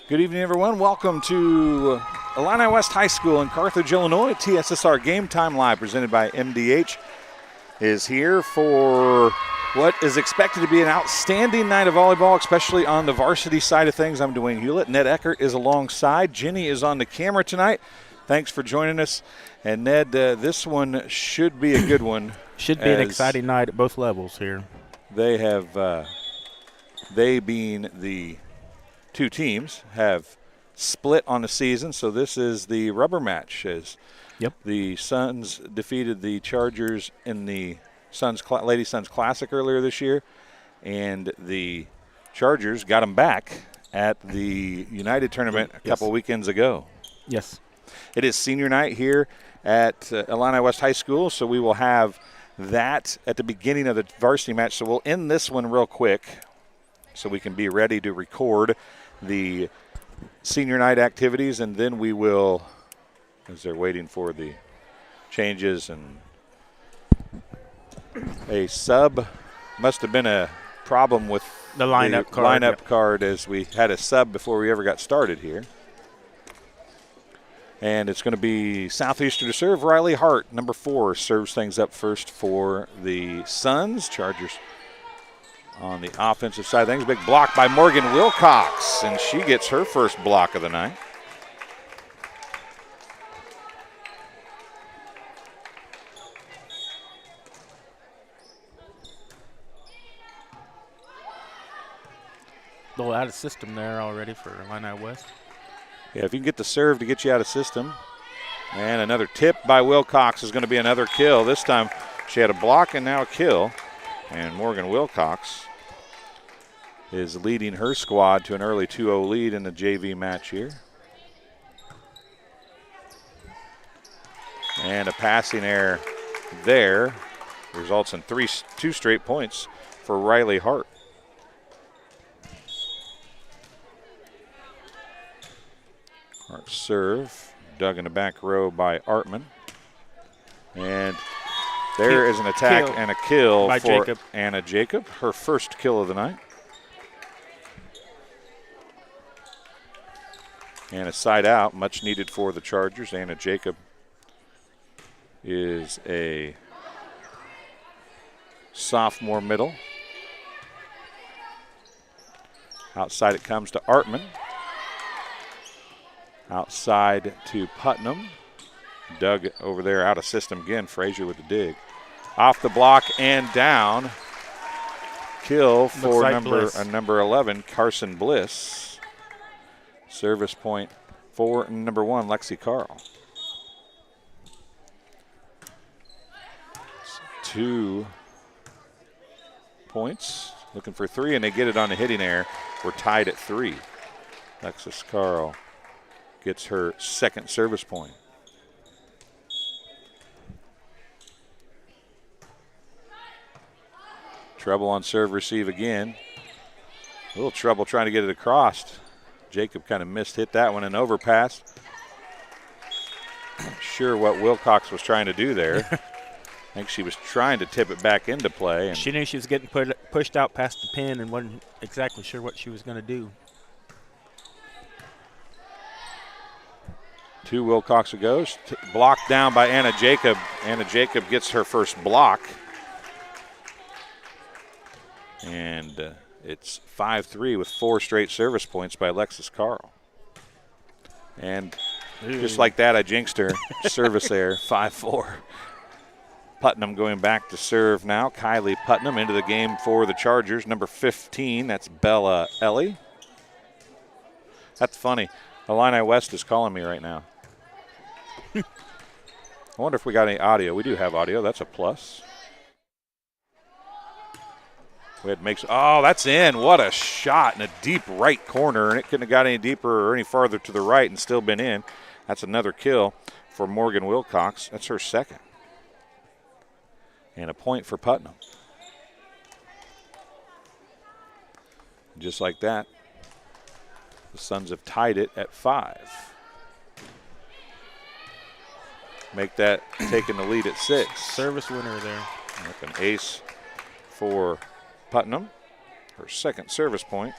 Good evening, everyone. Welcome to Illini West High School in Carthage, Illinois. TSSR Game Time Live, presented by MDH, is here for what is expected to be an outstanding night of volleyball, especially on the varsity side of things. I'm Dwayne Hulett. Ned Eckert is alongside. Jenny is on the camera tonight. Thanks for joining us. And Ned, this one should be a good one. Should be an exciting night at both levels here. They have, they being the two teams, have split on the season, so this is the rubber match as the Suns defeated the Chargers in the Lady Suns Classic earlier this year, and the Chargers got them back at the United Tournament a couple weekends ago. Yes. It is senior night here at Illini West High School, so we will have that at the beginning of the varsity match. So we'll end this one real quick so we can be ready to record the senior night activities, and then we will, as they're waiting for the changes, and a sub must have been a problem with the lineup card as we had a sub before we ever got started here. And it's going to be Southeastern to serve. Riley Hart, number 4, serves things up first for the Suns. Chargers on the offensive side of things. Big block by Morgan Wilcox, and she gets her first block of the night. A little out of system there already for Illini West. Yeah, if you can get the serve to get you out of system. And another tip by Wilcox is going to be another kill. This time she had a block and now a kill. And Morgan Wilcox is leading her squad to an early 2-0 lead in the JV match here. And a passing error there results in two straight points for Riley Hart. Hart serve, dug in the back row by Artman. And there is an attack and a kill for Jacob. Anna Jacob, her first kill of the night. And a side out, much needed for the Chargers. Anna Jacob is a sophomore middle. Outside it comes to Artman. Outside to Putnam. Dug over there out of system again. Frazier with the dig. Off the block and down. Kill for number 11, Carson Bliss. Service point for number 1, Lexi Carl. 2 points. Looking for 3, and they get it on the hitting error. We're tied at 3. Lexus Carl gets her second service point. Trouble on serve receive again. A little trouble trying to get it across. Jacob kind of hit that one and overpass. Not sure what Wilcox was trying to do there. I think she was trying to tip it back into play. And she knew she was getting pushed out past the pin and wasn't exactly sure what she was going to do. 2 Wilcox goes. Blocked down by Anna Jacob. Anna Jacob gets her first block. And it's 5-3 with 4 straight service points by Alexis Carl. And just like that, I jinxed her. Service error, 5-4. Putnam going back to serve now. Kylie Putnam into the game for the Chargers. Number 15, that's Bella Ellie. That's funny. Illini West is calling me right now. I wonder if we got any audio. We do have audio. That's a plus. Oh, that's in. What a shot in a deep right corner, and it couldn't have got any deeper or any farther to the right and still been in. That's another kill for Morgan Wilcox. That's her second. And a point for Putnam. Just like that, the Suns have tied it at 5. Make that taking the lead at 6. Service winner there. Like an ace for Putnam. Her second service point.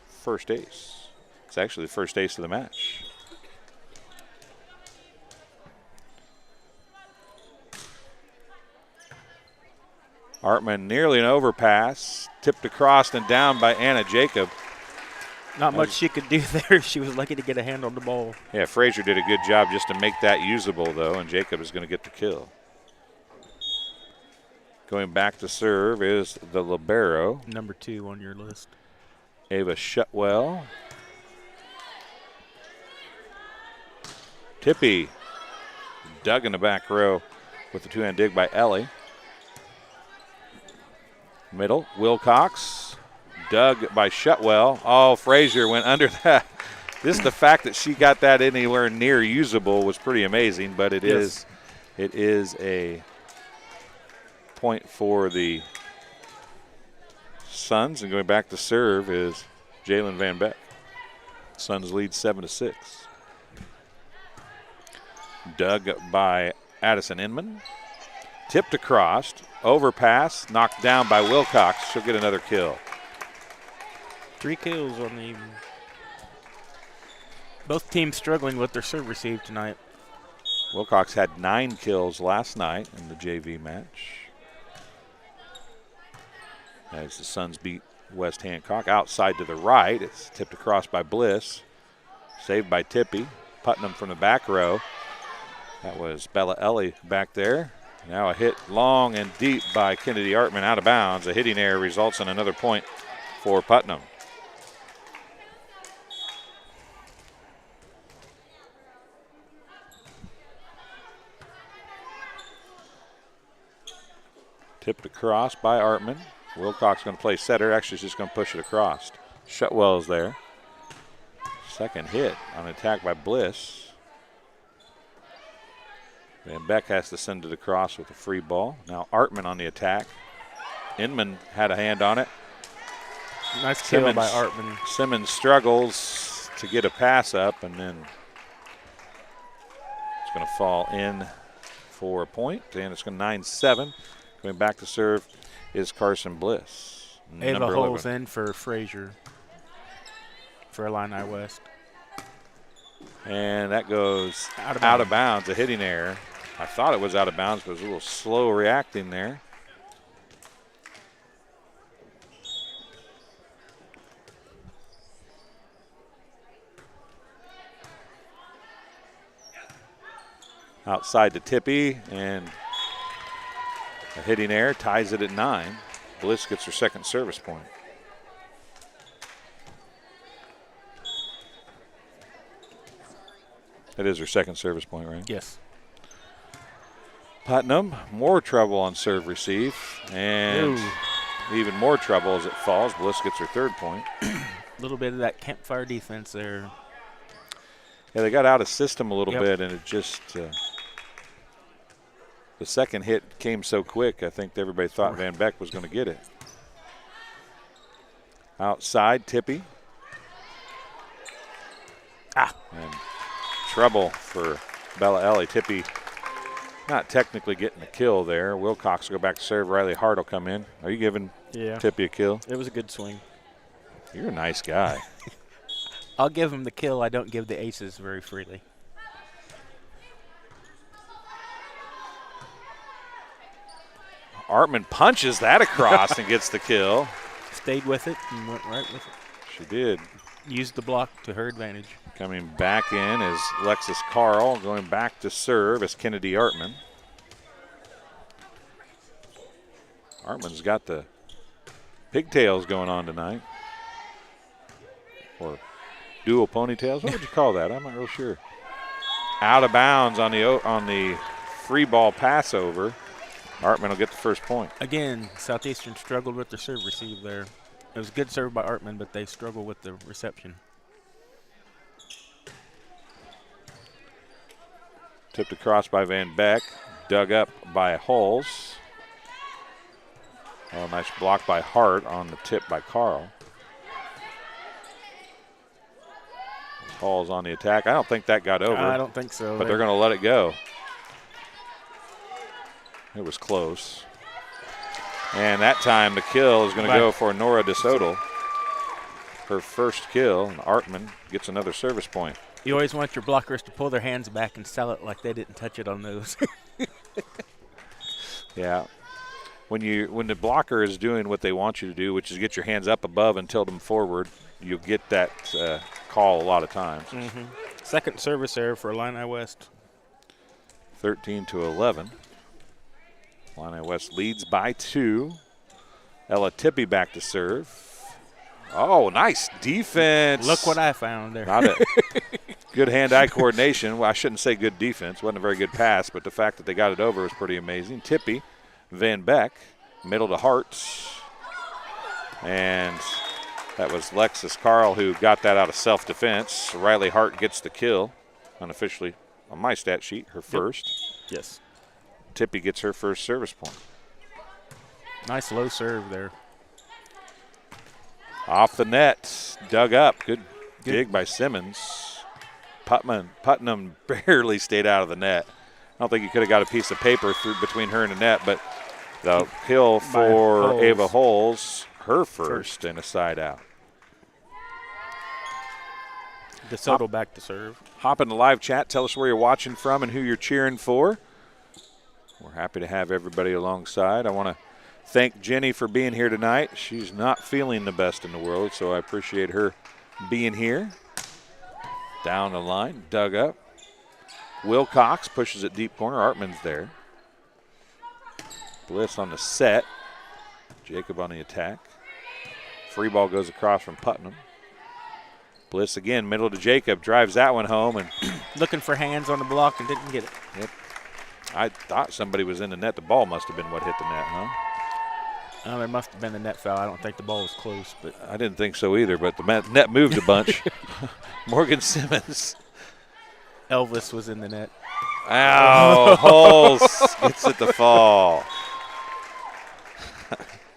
First ace. It's actually the first ace of the match. Artman nearly an overpass, tipped across and down by Anna Jacob. Not much she could do there. She was lucky to get a hand on the ball. Yeah, Frazier did a good job just to make that usable, though, and Jacob is going to get the kill. Going back to serve is the libero. Number 2 on your list. Ava Shutwell. Tippy dug in the back row with the two-hand dig by Ellie. Middle, Wilcox, dug by Shutwell. Oh, Frazier went under that. This, the fact that she got that anywhere near usable was pretty amazing, but it is a point for the Suns, and going back to serve is Jalen Van Beck. Suns lead 7-6. Dug by Addison Inman. Tipped across, overpass, knocked down by Wilcox. She'll get another kill. 3 kills on the evening. Both teams struggling with their serve receive tonight. Wilcox had 9 kills last night in the JV match. As the Suns beat West Hancock. Outside to the right, it's tipped across by Bliss. Saved by Tippy. Putnam from the back row. That was Bella Ellie back there. Now a hit long and deep by Kennedy Artman out of bounds. A hitting error results in another point for Putnam. Tipped across by Artman. Wilcox going to play setter. Actually, she's just going to push it across. Shutwell is there. Second hit on attack by Bliss. Van Beck has to send it across with a free ball. Now Artman on the attack. Inman had a hand on it. Nice kill by Artman. Simmons struggles to get a pass up, and then it's going to fall in for a point, and it's going to 9-7. Going back to serve is Carson Bliss. Ava holds in for Frazier for Illini West. And that goes out of bounds, a hitting error. I thought it was out of bounds, but it was a little slow reacting there. Outside to Tippy, and a hitting error ties it at 9. Bliss gets her second service point. That is her second service point, right? Yes. Putnam, more trouble on serve receive, and even more trouble as it falls. Bliss gets her third point. A little bit of that campfire defense there. Yeah, they got out of system a little bit, and it just the second hit came so quick, I think everybody thought Van Beck was going to get it. Outside, Tippy. And trouble for Bella Ellie. Tippy not technically getting a kill there. Wilcox will go back to serve. Riley Hart will come in. Are you giving Tippy a kill? It was a good swing. You're a nice guy. I'll give him the kill. I don't give the aces very freely. Artman punches that across and gets the kill. Stayed with it and went right with it. She did. Used the block to her advantage. Coming back in is Lexus Carl. Going back to serve is Kennedy Artman. Artman's got the pigtails going on tonight. Or dual ponytails. What would you call that? I'm not real sure. Out of bounds on the free ball pass over. Artman will get the first point. Again, Southeastern struggled with the serve receive there. It was a good serve by Artman, but they struggled with the reception. Tipped across by Van Beck. Dug up by Hulls. Oh, nice block by Hart on the tip by Carl. Hulls on the attack. I don't think that got over. I don't think so. But they're going to let it go. It was close. And that time the kill is going to go for Nora DeSoto. her first kill, and Artman gets another service point. You always want your blockers to pull their hands back and sell it like they didn't touch it on those. Yeah. When the blocker is doing what they want you to do, which is get your hands up above and tilt them forward, you'll get that call a lot of times. Second service error for Illini West. 13-11. Illini West leads by 2. Ella Tippy back to serve. Oh, nice defense. Look what I found there. Not it. Good hand-eye coordination. Well, I shouldn't say good defense. Wasn't a very good pass, but the fact that they got it over was pretty amazing. Tippy, Van Beck, middle to Hart. And that was Lexus Carl who got that out of self-defense. Riley Hart gets the kill, unofficially on my stat sheet, her first. Yes. Tippy gets her first service point. Nice low serve there. Off the net, dug up. Good dig by Simmons. Putnam barely stayed out of the net. I don't think he could have got a piece of paper through between her and the net, but the kill for Ava Holes, her first and a side out. DeSoto back to serve. Hop in the live chat. Tell us where you're watching from and who you're cheering for. We're happy to have everybody alongside. I want to thank Jenny for being here tonight. She's not feeling the best in the world, so I appreciate her being here. Down the line, dug up. Wilcox pushes it deep corner. Artman's there. Bliss on the set. Jacob on the attack. Free ball goes across from Putnam. Bliss again, middle to Jacob, drives that one home. And looking for hands on the block and didn't get it. Yep. I thought somebody was in the net. The ball must have been what hit the net, huh? There must have been a net foul. I don't think the ball was close. But I didn't think so either, but the net moved a bunch. Morgan Simmons. Elvis was in the net. Ow, Holes gets it to fall.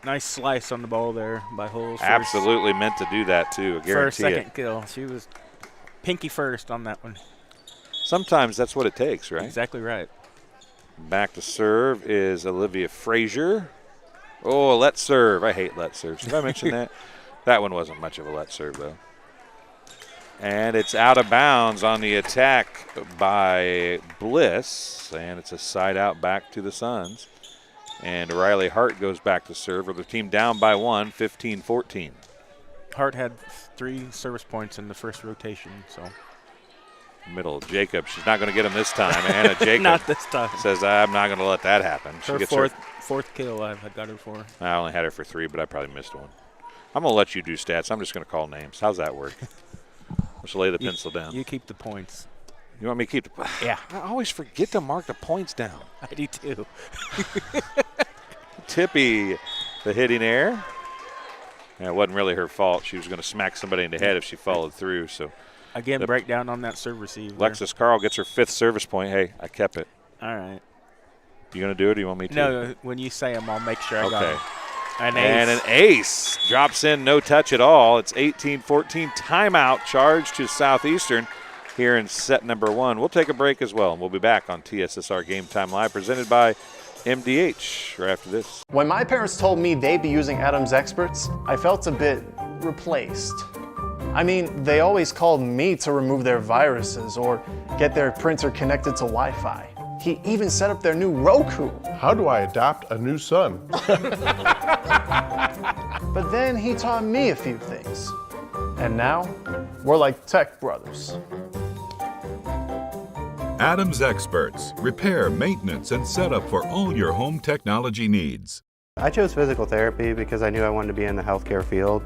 Nice slice on the ball there by Holes. Absolutely meant to do that, too. I guarantee first, second it. kill. She was pinky first on that one. Sometimes that's what it takes, right? Exactly right. Back to serve is Olivia Frazier. Oh, let serve. I hate let serve. Did I mention that? That one wasn't much of a let serve, though. And it's out of bounds on the attack by Bliss. And it's a side out back to the Suns. And Riley Hart goes back to serve with the team down by 1, 15-14. Hart had 3 service points in the first rotation, so. Middle, Jacob. She's not going to get him this time. Anna Jacob not this time. Says, I'm not going to let that happen. She Her gets fourth kill I've got her for. I only had her for 3, but I probably missed one. I'm going to let you do stats. I'm just going to call names. How's that work? Let's lay the pencil down. You keep the points. You want me to keep the Yeah. I always forget to mark the points down. I do too. Tippy, the hitting error. Yeah, it wasn't really her fault. She was going to smack somebody in the head if she followed through. So again, breakdown on that serve receive. Lexus Carl gets her 5th service point. Hey, I kept it. All right. You going to do it or you want me to? No, when you say them, I'll make sure I got it. And an ace drops in, no touch at all. It's 18-14. Timeout charge to Southeastern here in set number 1. We'll take a break as well, and we'll be back on TSSR Game Time Live, presented by MDH right after this. When my parents told me they'd be using Adams Experts, I felt a bit replaced. I mean, they always called me to remove their viruses or get their printer connected to Wi-Fi. He even set up their new Roku. How do I adopt a new son? But then he taught me a few things. And now, we're like tech brothers. Adams Experts. Repair, maintenance, and setup for all your home technology needs. I chose physical therapy because I knew I wanted to be in the healthcare field.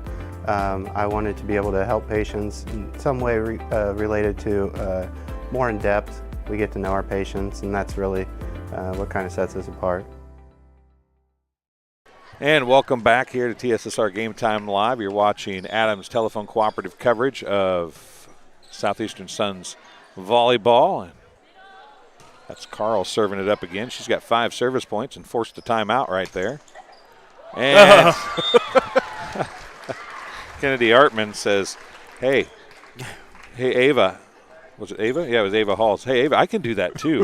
I wanted to be able to help patients in some way related to more in depth. We get to know our patients, and that's really what kind of sets us apart. And welcome back here to TSSR Game Time Live. You're watching Adams Telephone Cooperative coverage of Southeastern Suns volleyball. And that's Carl serving it up again. She's got 5 service points and forced a timeout right there. And Kennedy Artman says, hey, Ava. Was it Ava? Yeah, it was Ava Halls. Hey, Ava, I can do that too.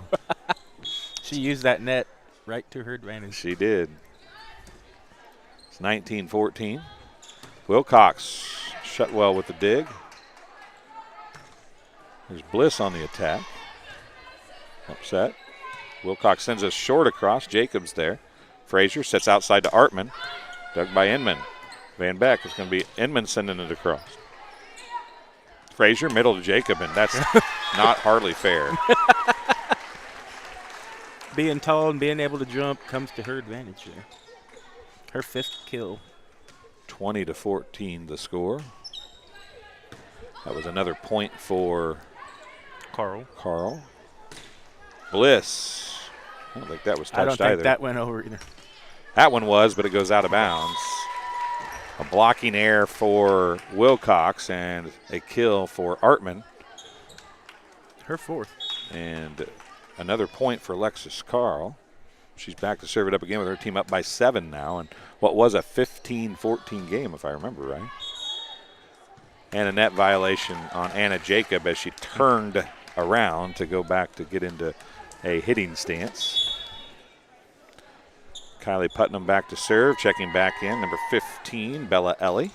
She used that net right to her advantage. She did. It's 19-14. Wilcox Shutwell with the dig. There's Bliss on the attack. Upset. Wilcox sends a short across. Jacobs there. Frazier sets outside to Artman. Dug by Inman. Van Beck is going to be Inman sending it across. Frazier, middle to Jacob, and that's not hardly fair. Being tall and being able to jump comes to her advantage there. Her 5th kill. 20-14 the score. That was another point for Carl. Bliss. I don't think that was touched either. I don't think that went over either. That one was, but it goes out of bounds. A blocking error for Wilcox and a kill for Artman. Her 4th. And another point for Alexis Carl. She's back to serve it up again with her team up by 7 now. And what was a 15-14 game, if I remember right. And a net violation on Anna Jacob as she turned around to go back to get into a hitting stance. Kylie Putnam back to serve, checking back in, number 15, Bella Ellie.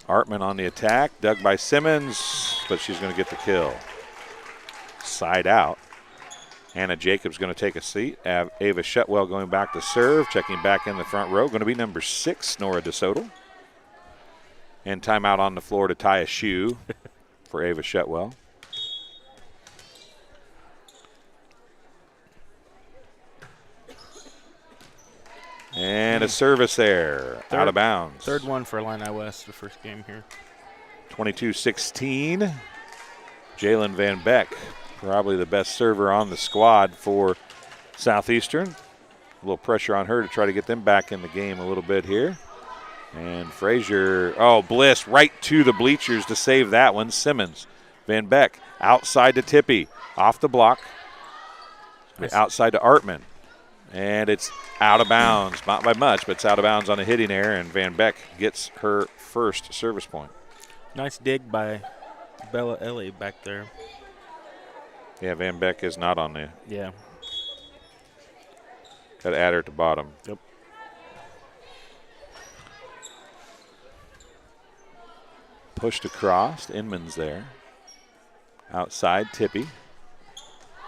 Artman on the attack, dug by Simmons, but she's going to get the kill. Side out. Anna Jacobs going to take a seat. Ava Shutwell going back to serve, checking back in the front row. Going to be number 6, Nora DeSoto. And timeout on the floor to tie a shoe for Ava Shutwell. And a service there, out of bounds. 3rd one for Illini West, the first game here. 22-16. Jalen Van Beck, probably the best server on the squad for Southeastern. A little pressure on her to try to get them back in the game a little bit here. And Frazier, Bliss right to the bleachers to save that one. Simmons, Van Beck outside to Tippy, off the block, outside to Artman. And it's out of bounds, not by much, but it's out of bounds on a hitting error, and Van Beck gets her first service point. Nice dig by Bella Ellie back there. Yeah, Van Beck is not on there. Yeah. Got to add her to bottom. Yep. Pushed across. Inman's there. Outside, Tippy.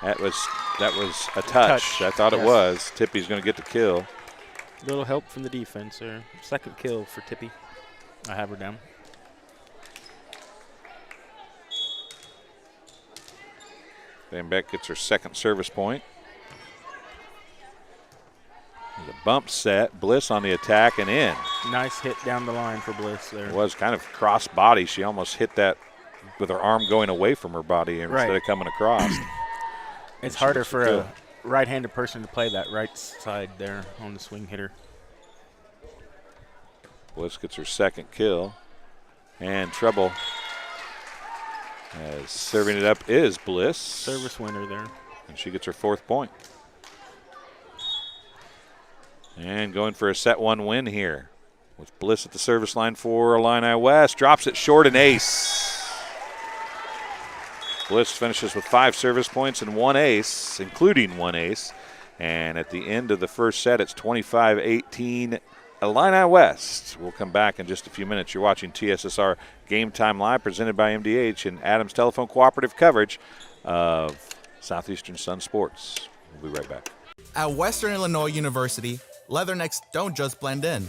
That was a touch. I thought it was. Tippy's going to get the kill. Little help from the defense there. 2nd kill for Tippy. I have her down. Van Beck gets her 2nd service point. There's a bump set. Bliss on the attack and in. Nice hit down the line for Bliss there. It was kind of cross body. She almost hit that with her arm going away from her body instead of coming across. It's harder for a right-handed person to play that right side there on the swing hitter. Bliss gets her 2nd kill. And trouble as serving it up is Bliss. Service winner there. And she gets her 4th point. And going for a set 1 win here with Bliss at the service line for Illini West. Drops it short and ace. Bliss finishes with 5 service points and 1 ace, including 1 ace. And at the end of the first set, it's 25-18 Illini West. We'll come back in just a few minutes. You're watching TSSR Game Time Live, presented by MDH and Adams Telephone Cooperative coverage of Southeastern Sun Sports. We'll be right back. At Western Illinois University, leathernecks don't just blend in.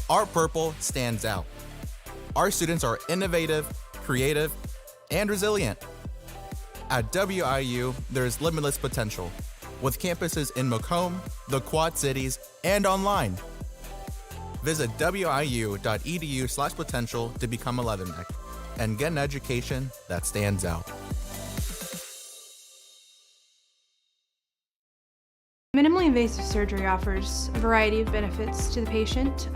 Our purple stands out. Our students are innovative, creative, and resilient. At WIU, there's limitless potential, with campuses in Macomb, the Quad Cities, and online. Visit wiu.edu/potential to become a leatherneck and get an education that stands out. Minimally invasive surgery offers a variety of benefits to the patient.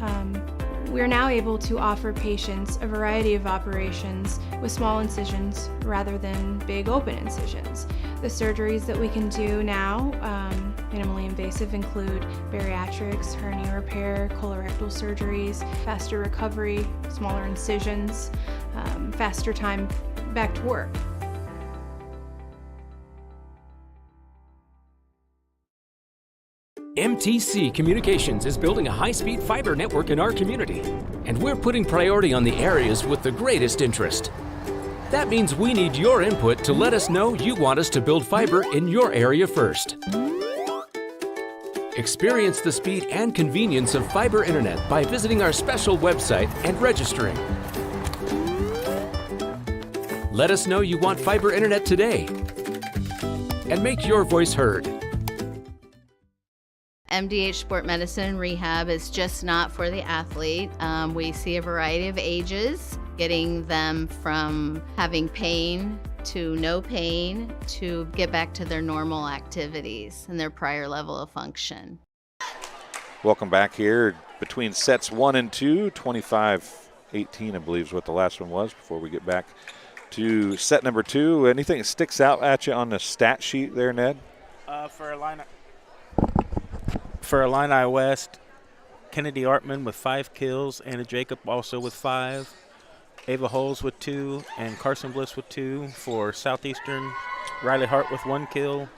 We are now able to offer patients a variety of operations with small incisions rather than big open incisions. The surgeries that we can do now, minimally invasive, include bariatrics, hernia repair, colorectal surgeries, faster recovery, smaller incisions, faster time back to work. MTC Communications is building a high-speed fiber network in our community, and we're putting priority on the areas with the greatest interest. That means we need your input to let us know you want us to build fiber in your area first. Experience the speed and convenience of fiber internet by visiting our special website and registering. Let us know you want fiber internet today, and make your voice heard. MDH Sport Medicine and Rehab is just not for the athlete. We see a variety of ages, getting them from having pain to no pain to get back to their normal activities and their prior level of function. Welcome back here between sets 1 and 2. 25-18, I believe, is what the last one was before we get back to set number 2. Anything that sticks out at you on the stat sheet there, Ned? For Illini West, Kennedy Artman with 5 kills, Anna Jacob also with 5, Ava Holes with 2, and Carson Bliss with 2. For Southeastern, Riley Hart with 1 kill,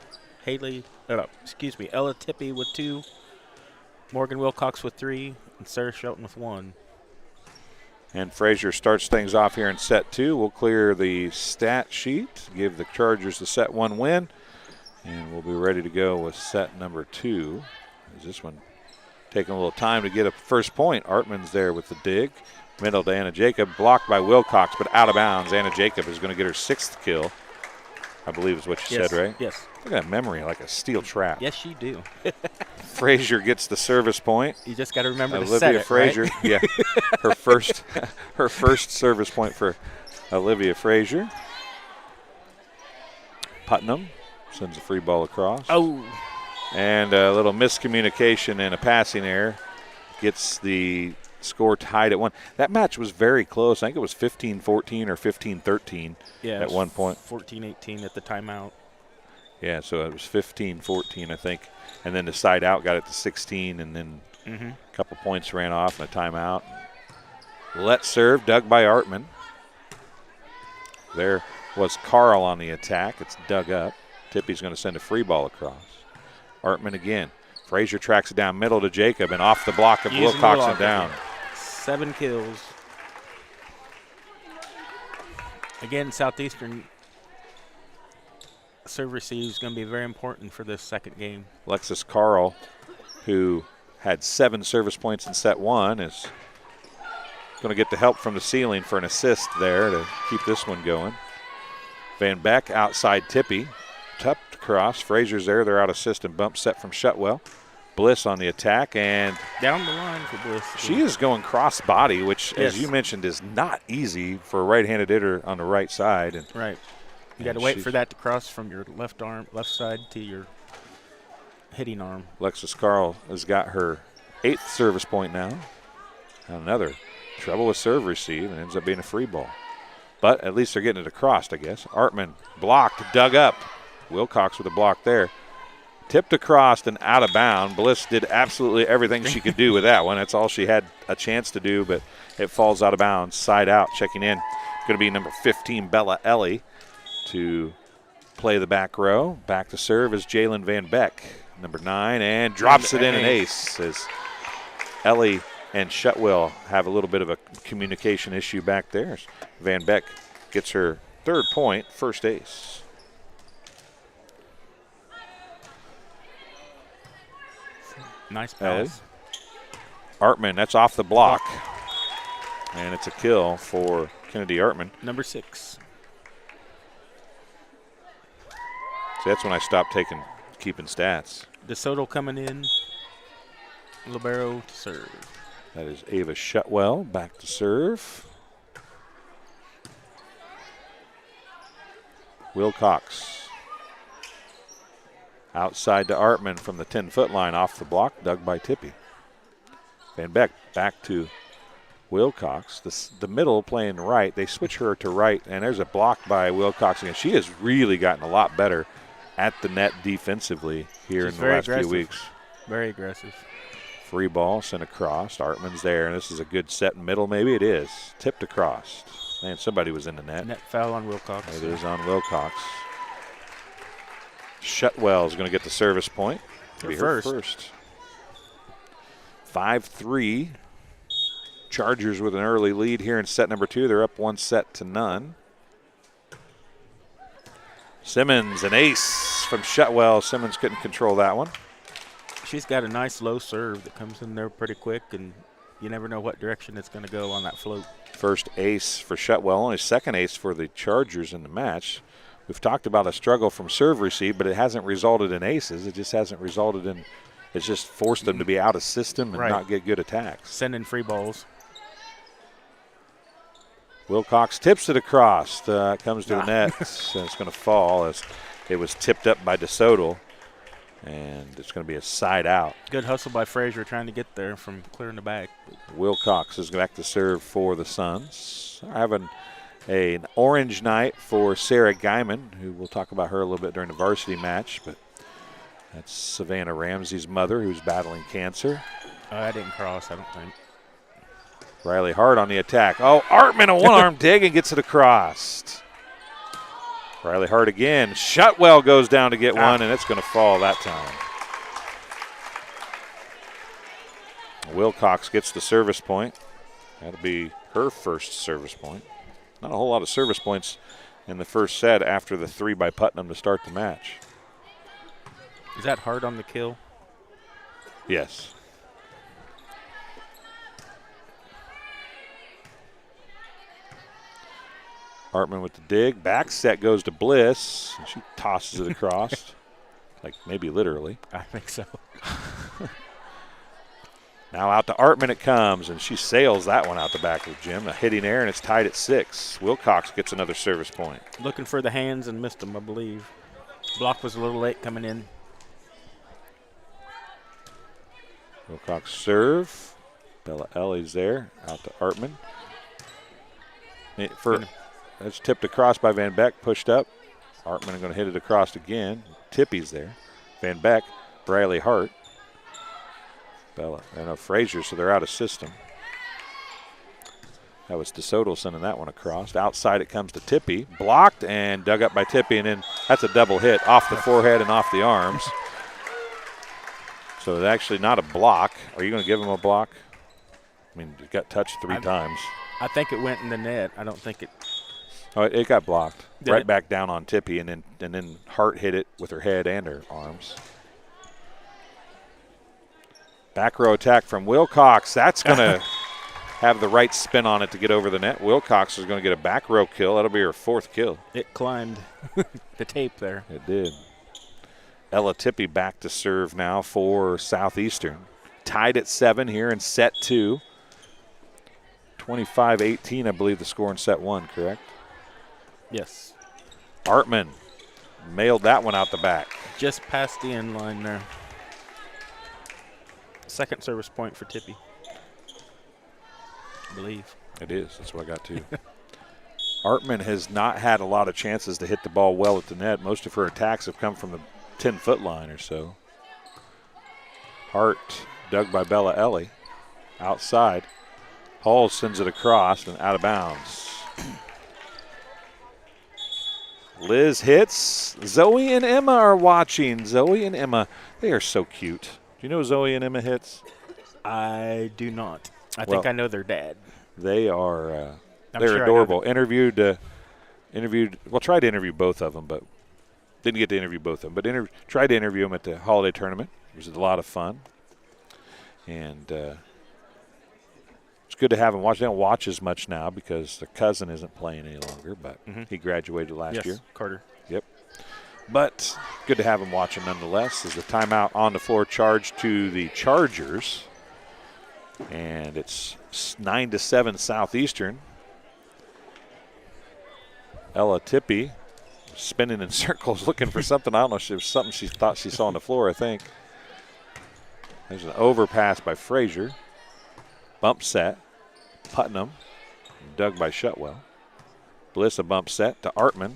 Ella Tippy with 2, Morgan Wilcox with 3, and Sarah Shelton with 1. And Frazier starts things off here in set 2. We'll clear the stat sheet, give the Chargers the set 1 win, and we'll be ready to go with set number 2. This one taking a little time to get a first point. Artman's there with the dig. Middle to Anna Jacob, blocked by Wilcox, but out of bounds. Anna Jacob is going to get her 6th kill, I believe is what you said, right? Yes. Look at that memory, like a steel trap. Yes, you do. Frazier gets the service point. You just got to remember Olivia to set it, Frazier, right? yeah, her first service point for Olivia Frazier. Putnam sends a free ball across. Oh. And a little miscommunication and a passing error gets the score tied at 1. That match was very close. I think it was 15-14 or 15-13 at one point. 14-18 at the timeout. Yeah, so it was 15-14, I think. And then the side out got it to 16, and then a couple points ran off and a timeout. Let serve, dug by Artman. There was Carl on the attack. It's dug up. Tippy's going to send a free ball across. Artman again. Frazier tracks it down middle to Jacob, and off the block of Wilcox and down. 7 kills. Again, Southeastern serve receive is going to be very important for this second game. Alexis Carl, who had 7 service points in set 1, is going to get the help from the ceiling for an assist there to keep this one going. Van Beck outside Tippy. Tupped across. Frazier's there. They're out assist and bump set from Shutwell. Bliss on the attack and down the line for Bliss. She is going cross body, which, as you mentioned, is not easy for a right-handed hitter on the right side. And right. You got to wait for that to cross from your left side to your hitting arm. Alexis Carl has got her 8th service point now. Another trouble with serve receive, and ends up being a free ball. But at least they're getting it across, I guess. Artman blocked, dug up. Wilcox with a block there. Tipped across and out of bound. Bliss did absolutely everything she could do with that one. That's all she had a chance to do, but it falls out of bounds. Side out, checking in. Going to be number 15, Bella Ellie, to play the back row. Back to serve is Jalen Van Beck, number 9, and drops it in an ace as Ellie and Shutwell have a little bit of a communication issue back there. Van Beck gets her 3rd point, first ace. Nice pass. Artman, that's off the block. And it's a kill for Kennedy Artman. Number 6. So that's when I stopped keeping stats. DeSoto coming in. Libero to serve. That is Ava Shutwell back to serve. Wilcox. Outside to Artman from the 10-foot line, off the block, dug by Tippy. Van Beck back to Wilcox. The middle playing right. They switch her to right, and there's a block by Wilcox again. She has really gotten a lot better at the net defensively here in the last few weeks. Very aggressive. Free ball sent across. Artman's there, and this is a good set middle. Maybe it is. Tipped across. Man, somebody was in the net. Net foul on Wilcox. It is on Wilcox. Shutwell is going to get the service point. Her first. 5-3. Chargers with an early lead here in set number 2. They're up 1-0. Simmons, an ace from Shutwell. Simmons couldn't control that one. She's got a nice low serve that comes in there pretty quick, and you never know what direction it's going to go on that float. First ace for Shutwell, only second ace for the Chargers in the match. We've talked about a struggle from serve receive, but it hasn't resulted in aces. It just hasn't resulted in, it's just forced them to be out of system and not get good attacks. Sending free balls. Wilcox tips it across. Comes to the net, and it's going to fall as it was tipped up by DeSoto, and it's going to be a side out. Good hustle by Frazier trying to get there from clearing the back. Wilcox is back to serve for the Suns. Having an orange night for Sarah Guyman, who we'll talk about her a little bit during the varsity match, but that's Savannah Ramsey's mother who's battling cancer. I didn't cross, I don't think. Riley Hart on the attack. Oh, Artman, a one-arm dig and gets it across. Riley Hart again. Shutwell goes down to get one, and it's going to fall that time. Wilcox gets the service point. That'll be her first service point. Not a whole lot of service points in the first set after the 3 by Putnam to start the match. Is that hard on the kill? Yes. Hartman with the dig. Back set goes to Bliss. And she tosses it across. Like maybe literally. I think so. Now out to Artman it comes, and she sails that one out the back of the gym. A hitting air, and it's tied at 6. Wilcox gets another service point. Looking for the hands and missed them, I believe. Block was a little late coming in. Wilcox serve. Bella Ellie's there. Out to Artman. That's tipped across by Van Beck, pushed up. Artman going to hit it across again. Tippy's there. Van Beck, Briley Hart. Frazier, so they're out of system. That was DeSoto sending that one across. Outside it comes to Tippy. Blocked and dug up by Tippy, and then that's a double hit off the forehead and off the arms. So it's actually not a block. Are you going to give him a block? I mean, it got touched 3 times. I think it went in the net. I don't think it. Oh, it got blocked. Right back down on Tippy, and then Hart hit it with her head and her arms. Back row attack from Wilcox. That's going to have the right spin on it to get over the net. Wilcox is going to get a back row kill. That'll be her 4th kill. It climbed the tape there. It did. Ella Tippy back to serve now for Southeastern. Tied at 7 here in set 2. 25-18, I believe the score in set 1, correct? Yes. Artman mailed that one out the back. Just past the end line there. Second service point for Tippy, I believe. It is. That's what I got too. Artman has not had a lot of chances to hit the ball well at the net. Most of her attacks have come from the 10-foot line or so. Hart dug by Bella Ellie. Outside. Hall sends it across and out of bounds. Liz hits. Zoe and Emma are watching. Zoe and Emma, they are so cute. Do you know Zoe and Emma hits? I do not. I think I know their dad. They are they're adorable. Tried to interview both of them, but didn't get to interview both of them. But tried to interview them at the holiday tournament. It was a lot of fun. And it's good to have them watch. They don't watch as much now because their cousin isn't playing any longer, but he graduated last year. Carter. Yep. But good to have them watching nonetheless. As the timeout on the floor charged to the Chargers. And it's 9-7 Southeastern. Ella Tippy spinning in circles looking for something. I don't know if it was something she thought she saw on the floor, I think. There's an overpass by Frazier. Bump set. Putnam. Dug by Shutwell. Bliss a bump set to Artman.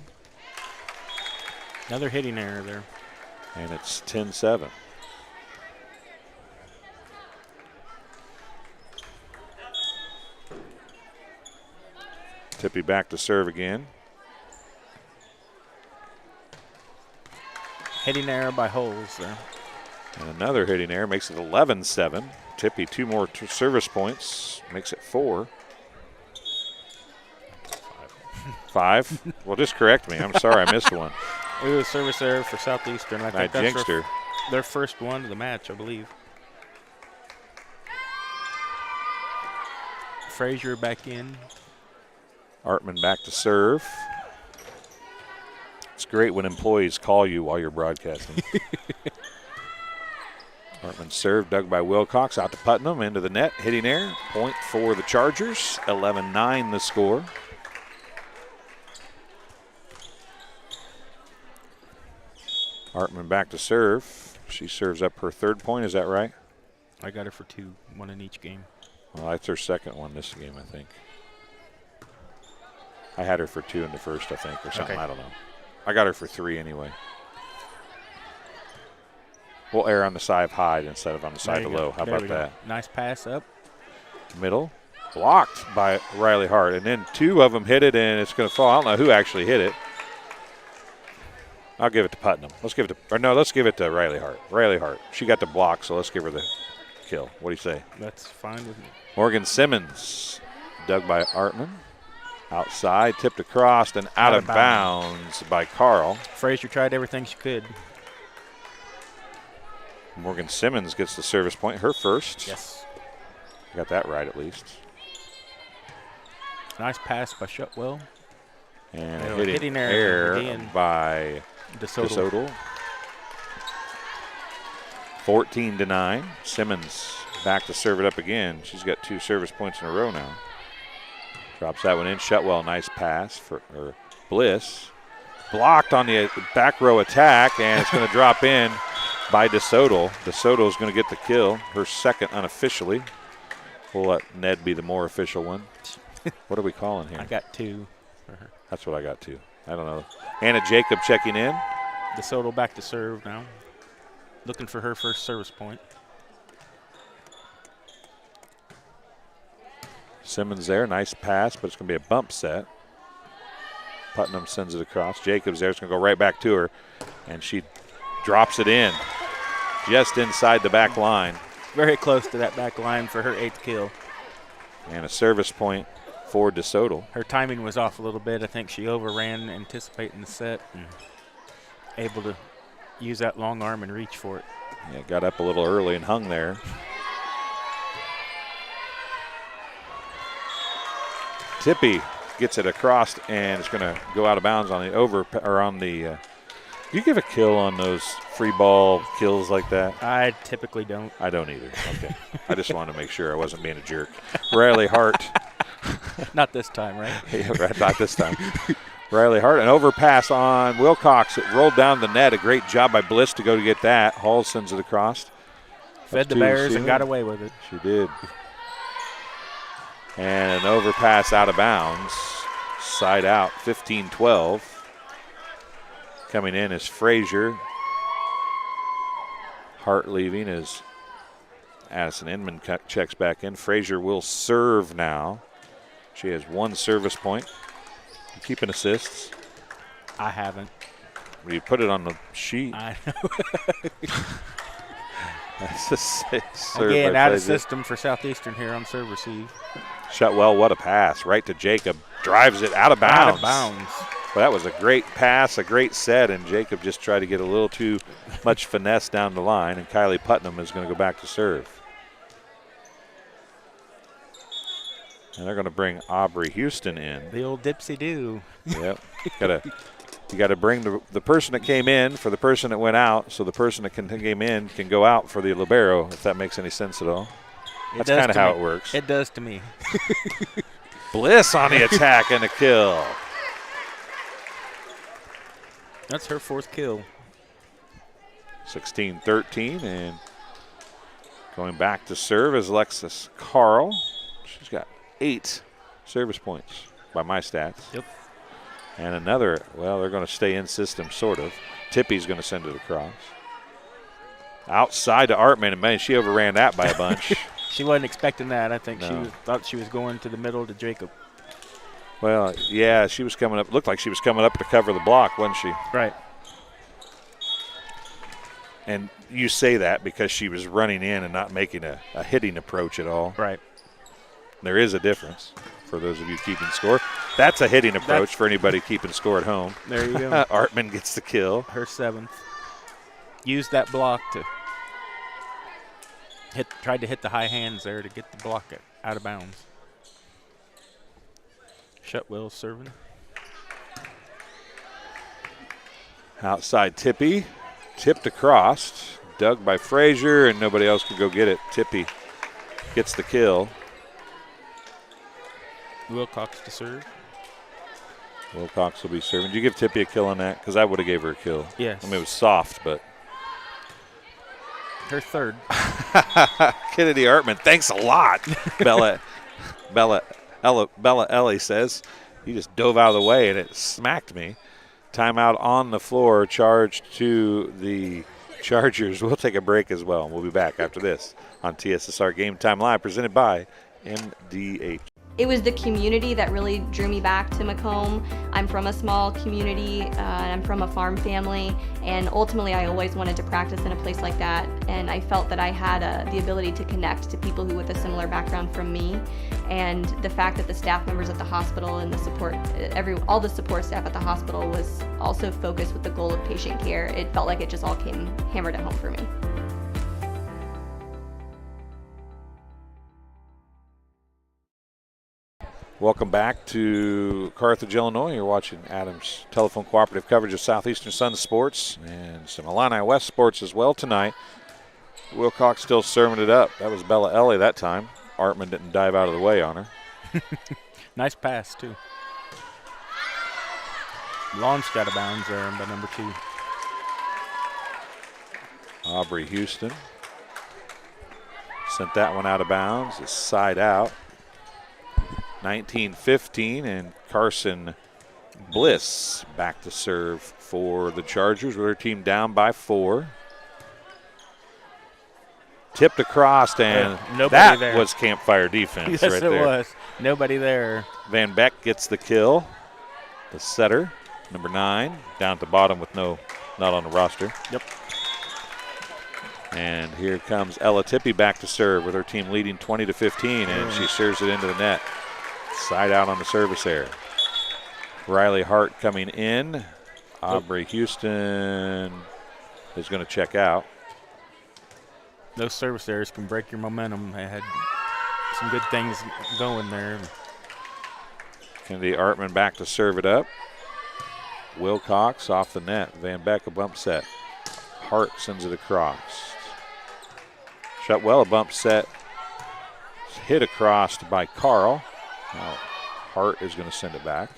Another hitting error there. And it's 10-7. Tippy back to serve again. Hitting error by Holes there. And another hitting error makes it 11-7. Tippy 2 more service points, makes it 4. 5? Well, just correct me. I'm sorry, I missed one. We was service error for Southeastern. I think that's jinxed her. their first one of the match, I believe. Frazier back in. Artman back to serve. It's great when employees call you while you're broadcasting. Artman serve, dug by Wilcox, out to Putnam, into the net, hitting air. Point for the Chargers, 11-9 the score. Artman back to serve. She serves up her 3rd point, is that right? I got her for 2, 1 in each game. Well, that's her 2nd one this game, I think. I had her for 2 in the first, I think, or something. Okay. I don't know. I got her for 3 anyway. We'll err on the side of Hyde instead of on the side of low. How about that? Nice pass up. Middle. Blocked by Riley Hart. And then 2 of them hit it, and it's going to fall. I don't know who actually hit it. I'll give it to Putnam. Let's give it to Riley Hart. Riley Hart. She got the block, so let's give her the kill. What do you say? That's fine with me. Morgan Simmons, dug by Artman. Outside, tipped across, and out of bounds by Carl. Frazier tried everything she could. Morgan Simmons gets the service point, her first. Yes. Got that right at least. Nice pass by Shutwell. And hitting air again by DeSoto. 14-9. Simmons back to serve it up again. She's got 2 service points in a row now. Drops that one in. Shutwell, nice pass for Bliss. Blocked on the back row attack, and it's going to drop in by DeSoto. DeSoto is going to get the kill, her 2nd unofficially. We'll let Ned be the more official one. What are we calling here? I got 2 for her. That's what I got too. I don't know. Anna Jacob checking in. DeSoto back to serve now. Looking for her first service point. Simmons there, nice pass, but it's going to be a bump set. Putnam sends it across. Jacobs there, it's going to go right back to her, and she drops it in just inside the back line. Very close to that back line for her 8th kill. And a service point for DeSoto. Her timing was off a little bit. I think she overran anticipating the set and able to use that long arm and reach for it. Yeah, got up a little early and hung there. Tippy gets it across, and it's going to go out of bounds on the you give a kill on those free ball kills like that? I typically don't. I don't either. Okay. I just wanted to make sure I wasn't being a jerk. Riley Hart. Not this time, right? Yeah, right, not this time. Riley Hart, an overpass on Wilcox. It rolled down the net. A great job by Bliss to go to get that. Hall sends it across. Fed the Bears and got away with it. She did. And an overpass out of bounds. Side out, 15-12. Coming in is Frazier. Hart leaving as Addison Inman checks back in. Frazier will serve now. She has 1 service point. You keeping assists? I haven't. You put it on the sheet. I know. That's a serve. Again, out of system for Southeastern here on serve receive. Shutwell, what a pass. Right to Jacob. Drives it out of bounds. Out of bounds. Well, that was a great pass, a great set, and Jacob just tried to get a little too much finesse down the line, and Kylie Putnam is going to go back to serve. And they're going to bring Aubrey Houston in. The old dipsy-do. Yep. You got to bring the person that came in for the person that went out, so the person that came in can go out for the libero, if that makes any sense at all. That's kind of how it works. It does to me. Bliss on the attack and a kill. That's her 4th kill. 16-13, and going back to serve is Alexis Carl. She's got 8 service points by my stats. Yep. And another, well, they're going to stay in system, sort of. Tippy's going to send it across. Outside to Artman, and man, she overran that by a bunch. She wasn't expecting that. I think No. she thought she was going to the middle to Jacob. Well, yeah, she was coming up. Looked like she was coming up to cover the block, wasn't she? Right. And you say that because she was running in and not making a hitting approach at all. Right. There is a difference for those of you keeping score. That's a hitting approach for anybody keeping score at home. There you go. Artman gets the kill. Her 7th. Used that block to tried to hit the high hands there to get the block out of bounds. Shutwell serving. Outside Tippy. Tipped across. Dug by Frazier, and nobody else could go get it. Tippy gets the kill. Wilcox to serve. Wilcox will be serving. Did you give Tippy a kill on that? Because I would have gave her a kill. Yes. I mean, it was soft, but. Her 3rd. Kennedy Artman, thanks a lot. Bella Ellie says. He just dove out of the way, and it smacked me. Timeout on the floor, charged to the Chargers. We'll take a break as well. We'll be back after this on TSSR Game Time Live, presented by MDH. It was the community that really drew me back to Macomb. I'm from a small community, and I'm from a farm family, and ultimately I always wanted to practice in a place like that, and I felt that I had the ability to connect to people who with a similar background from me, and the fact that the staff members at the hospital and the support, all the support staff at the hospital was also focused with the goal of patient care. It felt like it just all came hammered at home for me. Welcome back to Carthage, Illinois. You're watching Adams Telephone Cooperative coverage of Southeastern Sun sports and some Illini West sports as well tonight. Wilcox still serving it up. That was Bella Ellie that time. Artman didn't dive out of the way on her. Nice pass, too. Launched out of bounds there by number 2. Aubrey Houston sent that one out of bounds. It's side out. 19-15, and Carson Bliss back to serve for the Chargers with her team down by 4. Tipped across, and that there was campfire defense yes, right there. Yes, it was. Nobody there. Van Beck gets the kill. The setter, number 9, down at the bottom with not on the roster. Yep. And here comes Ella Tippy back to serve with her team leading 20-15, and she serves it into the net. Side out on the service error. Riley Hart coming in. Aubrey Houston is going to check out. Those service errors can break your momentum. They had some good things going there. Kennedy Artman back to serve it up. Wilcox off the net. Van Beck a bump set. Hart sends it across. Shutwell a bump set. Hit across by Carl. Now Hart is going to send it back.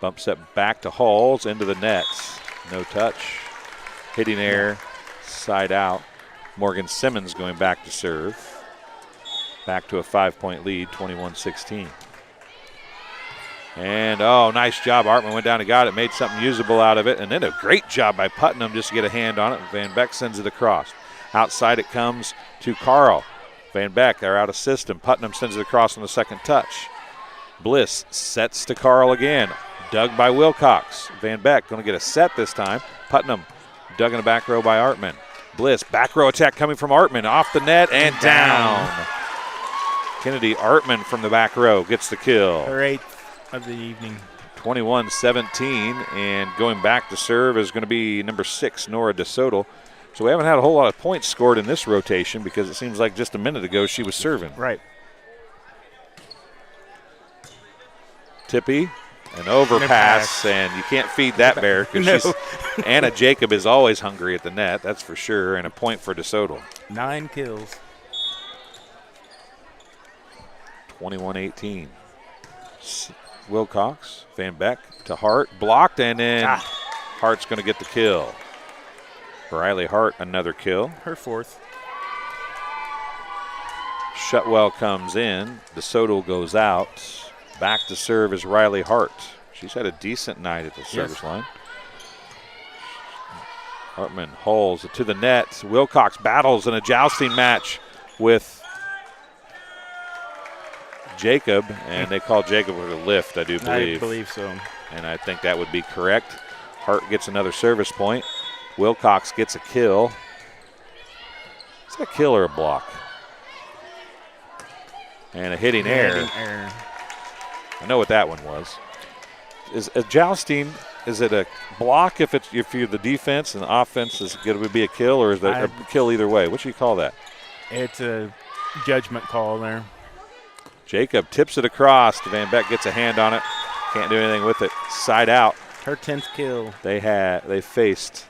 Bump set back to Halls into the nets. No touch. Hitting air, side out. Morgan Simmons going back to serve. Back to a 5-point lead, 21-16. And, nice job. Artman went down and got it, made something usable out of it. And then a great job by Putnam just to get a hand on it. Van Beck sends it across. Outside it comes to Carl. Van Beck, they're out of system. Putnam sends it across on the second touch. Bliss sets to Carl again. Dug by Wilcox. Van Beck going to get a set this time. Putnam dug in the back row by Artman. Bliss, back row attack coming from Artman. Off the net and down. Kennedy Artman from the back row gets the kill. Her 8th of the evening. 21-17, and going back to serve is going to be number 6, Nora DeSoto. So we haven't had a whole lot of points scored in this rotation because it seems like just a minute ago she was serving. Right. Tippy, an overpass, and you can't feed that bear because Anna Jacob is always hungry at the net, that's for sure, and a point for DeSoto. 9 kills. 21-18. Wilcox, Van Beck to Hart, blocked, and then Hart's going to get the kill. Riley Hart, another kill. Her 4th. Shutwell comes in. DeSoto goes out. Back to serve is Riley Hart. She's had a decent night at the service line. Hartman hauls it to the net. Wilcox battles in a jousting match with Jacob, and they call Jacob with a lift, I do believe. I believe so. And I think that would be correct. Hart gets another service point. Wilcox gets a kill. Is that a kill or a block? And a hitting error. I know what that one was. Is a jousting, is it a block if you're the defense and the offense is going to be a kill, or is that a kill either way? What do you call that? It's a judgment call there. Jacob tips it across. Van Beck gets a hand on it. Can't do anything with it. Side out. Her 10th kill. They faced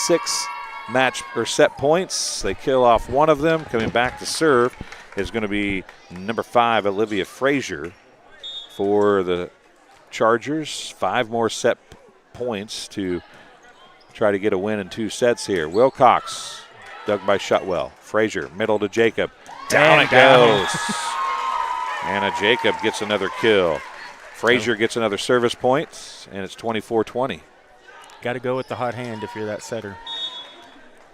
6 match or set points. They kill off one of them. Coming back to serve is going to be number 5, Olivia Frazier, for the Chargers. 5 more set points to try to get a win in 2 sets here. Wilcox, dug by Shutwell. Frazier, middle to Jacob. Down it goes. Anna Jacob gets another kill. Frazier gets another service point, and it's 24-20. Got to go with the hot hand if you're that setter.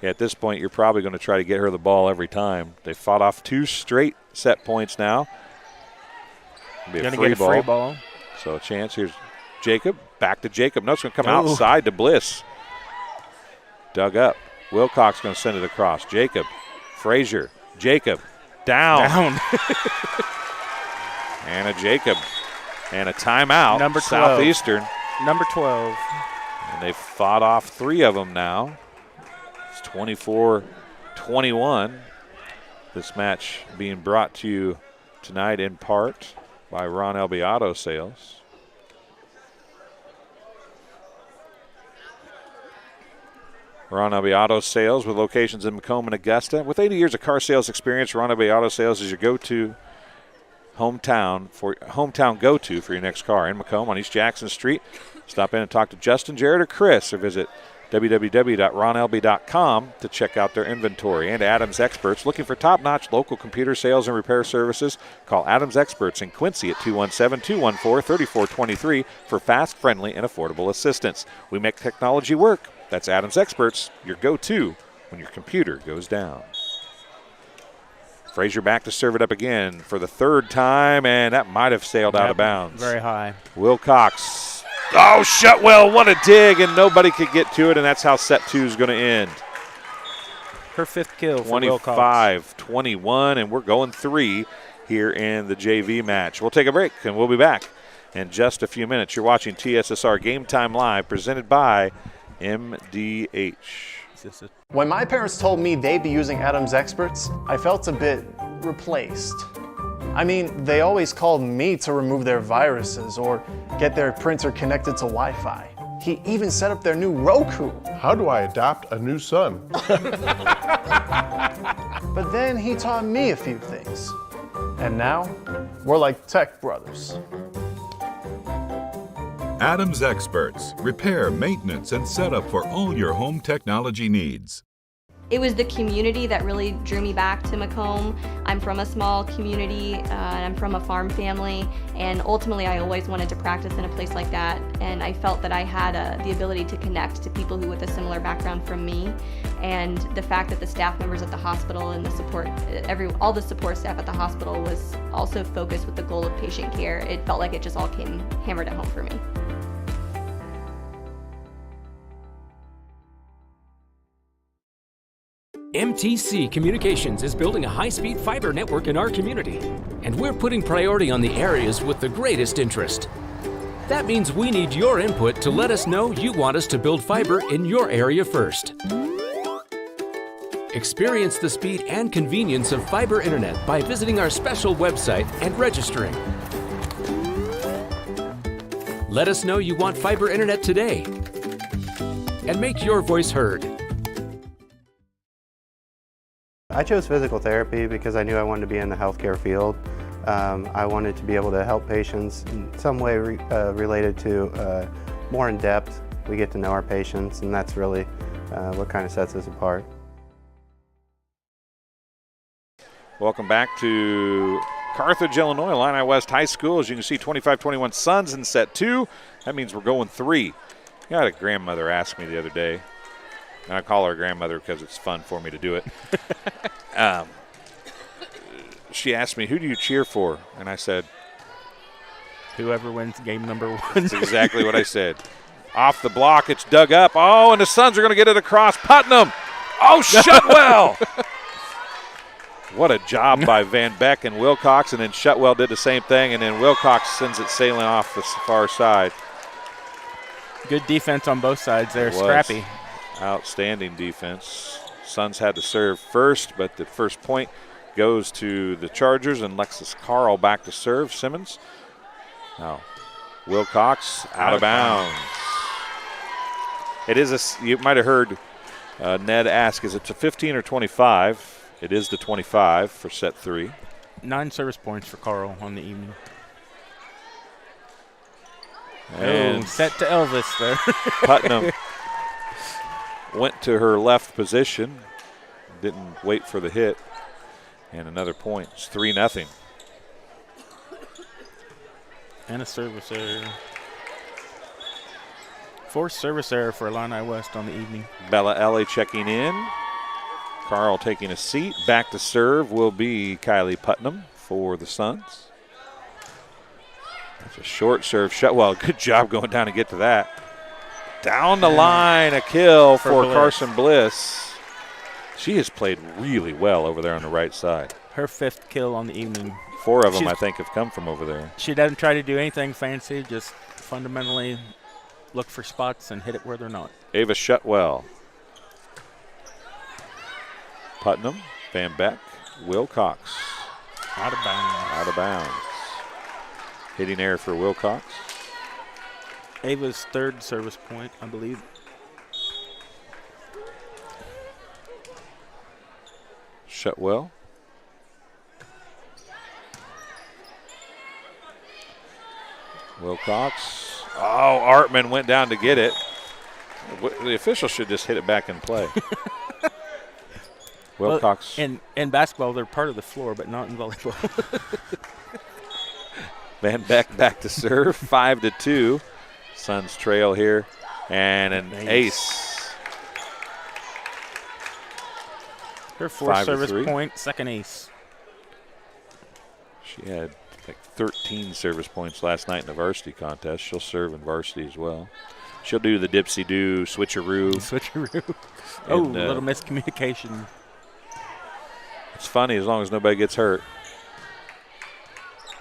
Yeah, at this point, you're probably going to try to get her the ball every time. They fought off 2 straight set points now. Be a free ball. So a chance. Here's Jacob. Back to Jacob. No, it's going to come outside to Bliss. Dug up. Wilcox going to send it across. Jacob. Frazier. Jacob. Down. Anna Jacob. And a timeout. Number 12. Southeastern. Number 12. And they fought off 3 of them now. It's 24-21. This match being brought to you tonight in part by Ron Elby Auto Sales. Ron Elby Auto Sales with locations in Macomb and Augusta. With 80 years of car sales experience, Ron Elby Auto Sales is your go-to hometown go-to for your next car in Macomb on East Jackson Street. Stop in and talk to Justin, Jared, or Chris, or visit www.ronlb.com to check out their inventory. And Adams Experts, looking for top-notch local computer sales and repair services? Call Adams Experts in Quincy at 217-214-3423 for fast, friendly, and affordable assistance. We make technology work. That's Adams Experts, your go-to when your computer goes down. Frazier back to serve it up again for the 3rd time, and that might have sailed out of bounds. Very high. Wilcox. Oh, Shutwell, what a dig, and nobody could get to it, and that's how set 2 is going to end. Her 5th kill for Wilcox. 25-21, and we're going 3 here in the JV match. We'll take a break, and we'll be back in just a few minutes. You're watching TSSR Game Time Live, presented by MDH. When my parents told me they'd be using Adams Experts, I felt a bit replaced. I mean, they always called me to remove their viruses or get their printer connected to Wi-Fi. He even set up their new Roku. How do I adopt a new son? But then he taught me a few things. And now, we're like tech brothers. Adams Experts, repair, maintenance, and setup for all your home technology needs. It was the community that really drew me back to Macomb. I'm from a small community, and I'm from a farm family, and ultimately I always wanted to practice in a place like that, and I felt that I had the ability to connect to people who with a similar background from me, and the fact that the staff members at the hospital and the support, all the support staff at the hospital was also focused with the goal of patient care. It felt like it just all came hammered at home for me. MTC Communications is building a high-speed fiber network in our community, and we're putting priority on the areas with the greatest interest. That means we need your input to let us know you want us to build fiber in your area first. Experience the speed and convenience of fiber internet by visiting our special website and registering. Let us know you want fiber internet today, and make your voice heard. I chose physical therapy because I knew I wanted to be in the healthcare field. I wanted to be able to help patients in some way related to more in depth. We get to know our patients, and that's really what kind of sets us apart. Welcome back to Carthage, Illinois, Illini West High School. As you can see, 25-21 Suns in set 2. That means we're going 3. I had a grandmother ask me the other day, and I call her grandmother because it's fun for me to do it. She asked me, who do you cheer for? And I said, whoever wins game number 1. That's exactly what I said. Off the block, it's dug up. Oh, and the Suns are going to get it across. Putnam. Oh, Shutwell. What a job by Van Beck and Wilcox, and then Shutwell did the same thing, and then Wilcox sends it sailing off the far side. Good defense on both sides there, scrappy. Outstanding defense. Suns had to serve first, but the first point goes to the Chargers, and Lexus Carl back to serve. Simmons. Now, Wilcox out of bounds. It is you might have heard Ned ask, is it a 15 or 25? It is the 25 for set 3. 9 service points for Carl on the evening. And set to Elvis there. Putnam went to her left position, didn't wait for the hit, and another point. It's 3-0. And a service error. 4th service error for Illini West on the evening. Bella Ellie checking in. Carl taking a seat. Back to serve will be Kylie Putnam for the Suns. That's a short serve. Shutwell, good job going down to get to that. Down the line, a kill for Carson Bliss. She has played really well over there on the right side. Her 5th kill on the evening. 4 of them, I think, have come from over there. She doesn't try to do anything fancy, just fundamentally look for spots and hit it where they're not. Ava Shutwell. Putnam, Van Beck, Wilcox. Out of bounds. Out of bounds. Hitting error for Wilcox. Ava's 3rd service point, I believe. Shutwell. Wilcox. Oh, Artman went down to get it. The official should just hit it back in play. Wilcox. Well, in basketball, they're part of the floor, but not in volleyball. Van Beck back to serve, 5-2. Suns trail here, and an ace. Her 4th service point, 2nd ace. She had like 13 service points last night in the varsity contest. She'll serve in varsity as well. She'll do the dipsy-do, switcheroo. Switcheroo. Oh, a little miscommunication. It's funny as long as nobody gets hurt.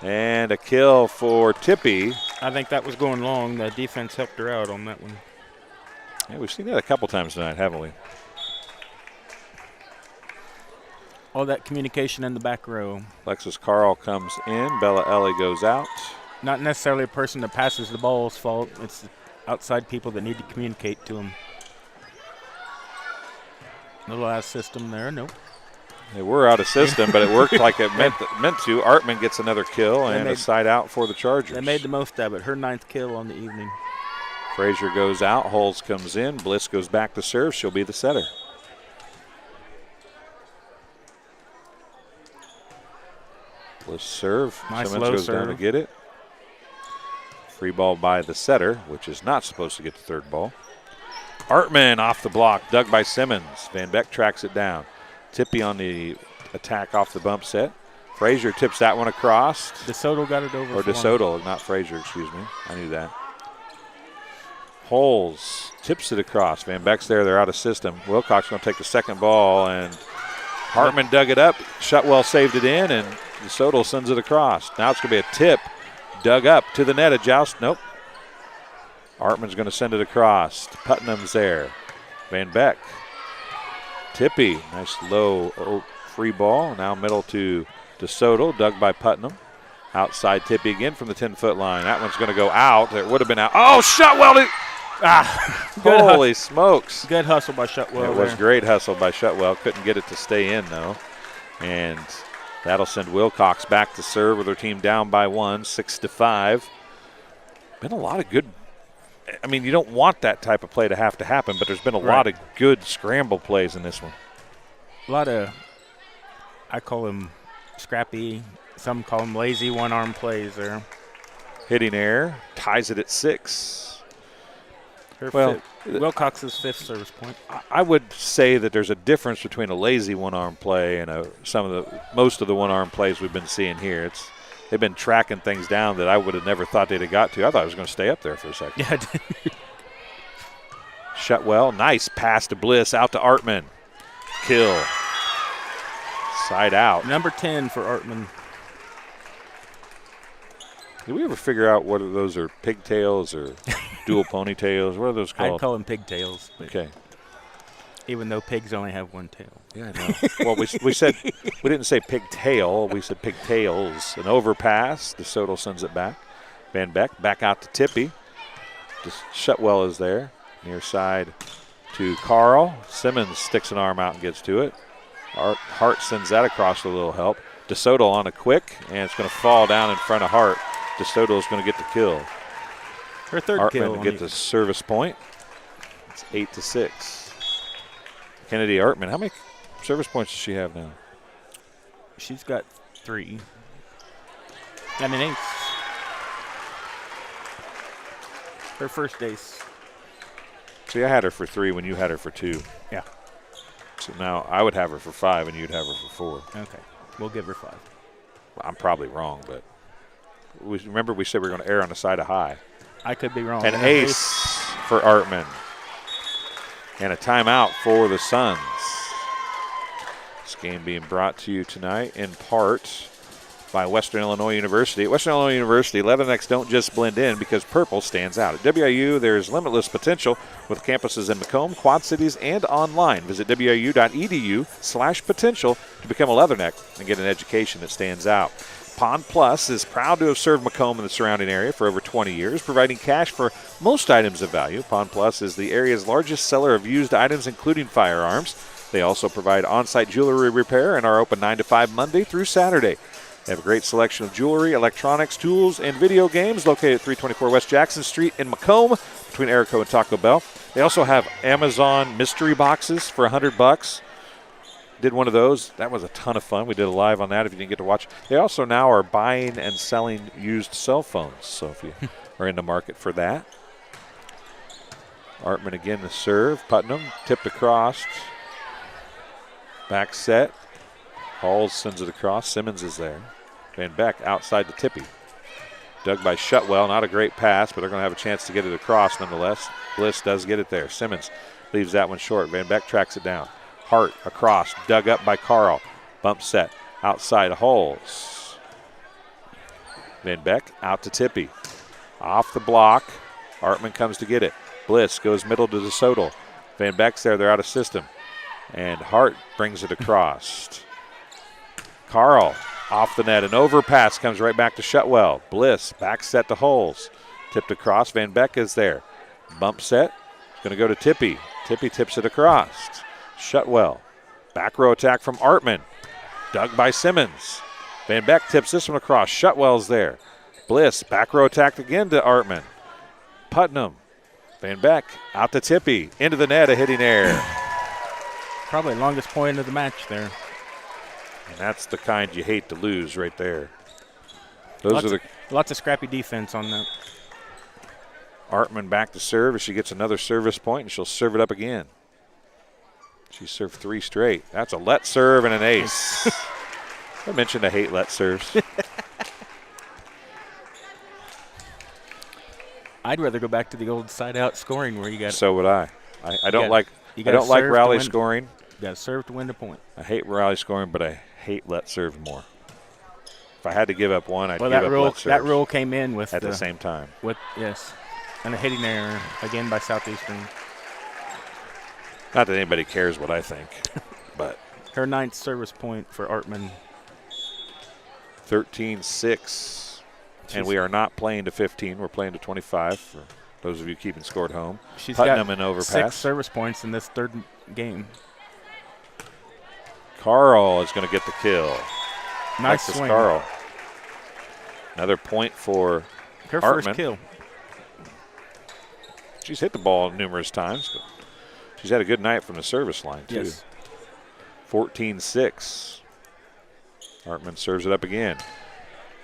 And a kill for Tippy. I think that was going long. The defense helped her out on that one. Yeah, we've seen that a couple times tonight, haven't we? All that communication in the back row. Lexus Carl comes in. Bella Ellie goes out. Not necessarily a person that passes the ball's fault. It's the outside people that need to communicate to them. Little ass system there. Nope. They were out of system, but it worked like it meant to. Artman gets another kill and a side out for the Chargers. They made the most of it. Her 9th kill on the evening. Frazier goes out. Holz comes in. Bliss goes back to serve. She'll be the setter. Bliss serve. Nice Simmons low goes serve. down to get it. Free ball by the setter, which is not supposed to get the 3rd ball. Artman off the block, dug by Simmons. Van Beck tracks it down. Tippy on the attack off the bump set. Frazier tips that one across. DeSoto got it over. Or DeSoto, not Frazier, excuse me. I knew that. Holes tips it across. Van Beck's there. They're out of system. Wilcox going to take the 2nd ball, and Hartman dug it up. Shutwell saved it in, and DeSoto sends it across. Now it's going to be a tip. Dug up to the net. A joust. Nope. Artman's going to send it across. Putnam's there. Van Beck. Tippy. Nice low free ball. Now middle to DeSoto. Dug by Putnam. Outside Tippy again from the 10-foot line. That one's going to go out. It would have been out. Oh, Shutwell. Holy smokes. Good hustle by Shutwell. It was great hustle by Shutwell. Couldn't get it to stay in, though. And that'll send Wilcox back to serve with her team down by 1, 6-5. Been a lot of good. I mean, you don't want that type of play to happen, but there's been a lot of good scramble plays in this one. A lot of, I call them scrappy, some call them lazy one-arm plays there. Hitting error, ties it at 6. Wilcox's 5th service point. I would say that there's a difference between a lazy one-arm play and most of the one-arm plays we've been seeing here. They've been tracking things down that I would have never thought they'd have got to. I thought it was going to stay up there for a second. Yeah, Shutwell, nice pass to Bliss, out to Artman. Kill. Side out. Number 10 for Artman. Did we ever figure out what those are, pigtails or dual ponytails? What are those called? I'd call them pigtails. Okay. Even though pigs only have one tail. Yeah, I know. Well, we said, we didn't say pigtail, we said pigtails. An overpass. DeSoto sends it back. Van Beck back out to Tippy. Shutwell is there. Near side to Carl. Simmons sticks an arm out and gets to it. Hart sends that across with a little help. DeSoto on a quick, and it's going to fall down in front of Hart. DeSoto is going to get the kill. Her third Artman kill. to get the service point. It's 8-6. Kennedy Artman, how many service points does she have now? She's got 3. I mean, ace. Her first ace. See, I had her for 3 when you had her for 2. Yeah. So now I would have her for 5 and you'd have her for 4. Okay. We'll give her 5. I'm probably wrong, but remember we said we were going to err on the side of high. I could be wrong. An ace for Artman. And a timeout for the Suns. This game being brought to you tonight in part by Western Illinois University. At Western Illinois University, Leathernecks don't just blend in because purple stands out. At WIU, there's limitless potential with campuses in Macomb, Quad Cities, and online. Visit wiu.edu/potential to become a Leatherneck and get an education that stands out. Pond Plus is proud to have served Macomb and the surrounding area for over 20 years, providing cash for most items of value. Pond Plus is the area's largest seller of used items, including firearms. They also provide on-site jewelry repair and are open 9 to 5 Monday through Saturday. They have a great selection of jewelry, electronics, tools, and video games located at 324 West Jackson Street in Macomb between Erico and Taco Bell. They also have Amazon mystery boxes for $100. Did one of those. That was a ton of fun. We did a live on that if you didn't get to watch. They also now are buying and selling used cell phones, so if you are in the market for that. Artman again to serve. Putnam tipped across. Back set. Halls sends it across. Simmons is there. Van Beck outside to Tippy. Dug by Shutwell. Not a great pass, but they're going to have a chance to get it across nonetheless. Bliss does get it there. Simmons leaves that one short. Van Beck tracks it down. Hart across, dug up by Carl. Bump set, outside Holes. Van Beck out to Tippy. Off the block, Artman comes to get it. Bliss goes middle to DeSoto. Van Beck's there, they're out of system. And Hart brings it across. Carl off the net, an overpass comes right back to Shutwell. Bliss, back set to Holes. Tipped across, Van Beck is there. Bump set, going to go to Tippy. Tippy tips it across. Shutwell. Back row attack from Artman. Dug by Simmons. Van Beck tips this one across. Shutwell's there. Bliss. Back row attack again to Artman. Putnam. Van Beck out to Tippy. Into the net, a hitting error. Probably longest point of the match there. And that's the kind you hate to lose right there. Lots of scrappy defense on that. Artman back to serve as she gets another service point, and she'll serve it up again. She served 3 straight. That's a let serve and an ace. I mentioned I hate let serves. I'd rather go back to the old side-out scoring where you got. So would I. I don't like rally scoring. You got to serve to win the point. I hate rally scoring, but I hate let serve more. If I had to give up one, I'd give up let serves. That rule came in with at the same time. Yes, and a hitting error again by Southeastern. Not that anybody cares what I think, but. Her 9th service point for Artman. 13-6. And we are not playing to 15. We're playing to 25 for those of you keeping score at home. She's Putnam got in overpass. 6 service points in this 3rd game. Carl is going to get the kill. Nice swing. Carl. Another point for her Artman. First kill. She's hit the ball numerous times, but she's had a good night from the service line, too. Yes. 14-6. Artman serves it up again.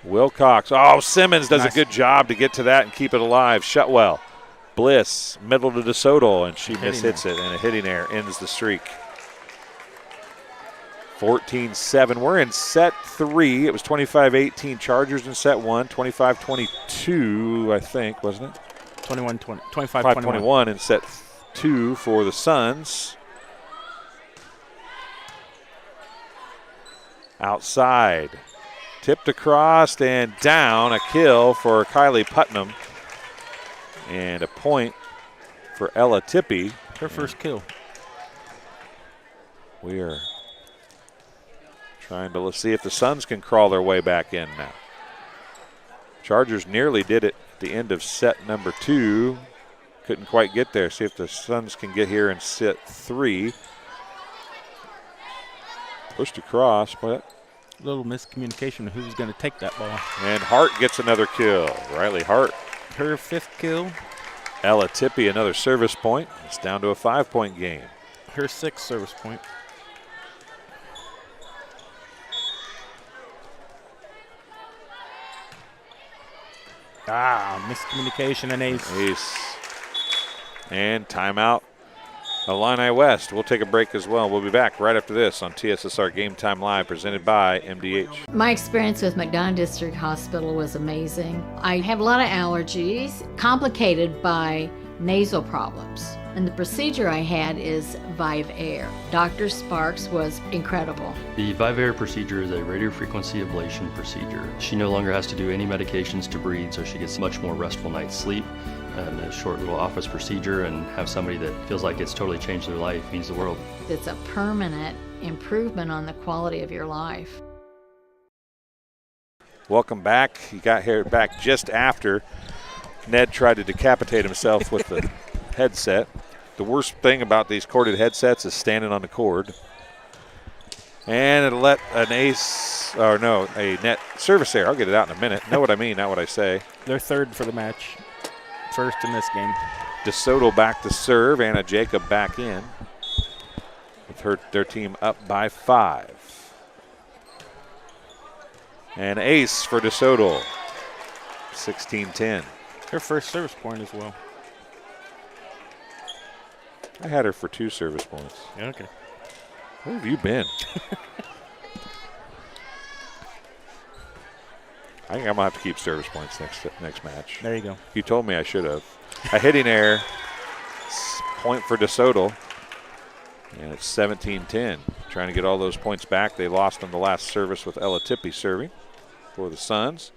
Wilcox. Oh, Simmons does a good job to get to that and keep it alive. Shutwell. Bliss. Middle to DeSoto, and she mishits it, and a hitting error ends the streak. 14-7. We're in set 3. It was 25-18 Chargers in set 1. 25-22, I think, wasn't it? 25-21 in set 2 for the Suns. Outside. Tipped across and down. A kill for Kylie Putnam. And a point for Ella Tippy. Her first kill. We are trying to see if the Suns can crawl their way back in now. Chargers nearly did it at the end of set number 2. Couldn't quite get there. See if the Suns can get here in set 3. Pushed across, but a little miscommunication of who's going to take that ball. And Hart gets another kill. Riley Hart. Her 5th kill. Ella Tippy, another service point. It's down to a 5-point game. Her 6th service point. Miscommunication and ace. And timeout. Illini West. We'll take a break as well. We'll be back right after this on TSSR Game Time Live, presented by MDH. My experience with McDonough District Hospital was amazing. I have a lot of allergies, complicated by nasal problems. And the procedure I had is Vive Air. Dr. Sparks was incredible. The Vive Air procedure is a radiofrequency ablation procedure. She no longer has to do any medications to breathe, so she gets much more restful night's sleep. And a short little office procedure, and have somebody that feels like it's totally changed their life means the world. It's a permanent improvement on the quality of your life. Welcome back. You got here back just after Ned tried to decapitate himself with the headset. The worst thing about these corded headsets is standing on the cord. And it'll let a net service error. I'll get it out in a minute. Know what I mean, not what I say. They're 3rd for the match. First in this game. DeSoto back to serve. Anna Jacob back in with their team up by 5. And ace for DeSoto. 16-10. Her first service point as well. I had her for 2 service points. Okay. Where have you been? I think I'm going to have to keep service points next match. There you go. You told me I should have. A hitting error. Point for DeSoto. And it's 17-10. Trying to get all those points back. They lost on the last service with Ella Tippy serving for the Suns.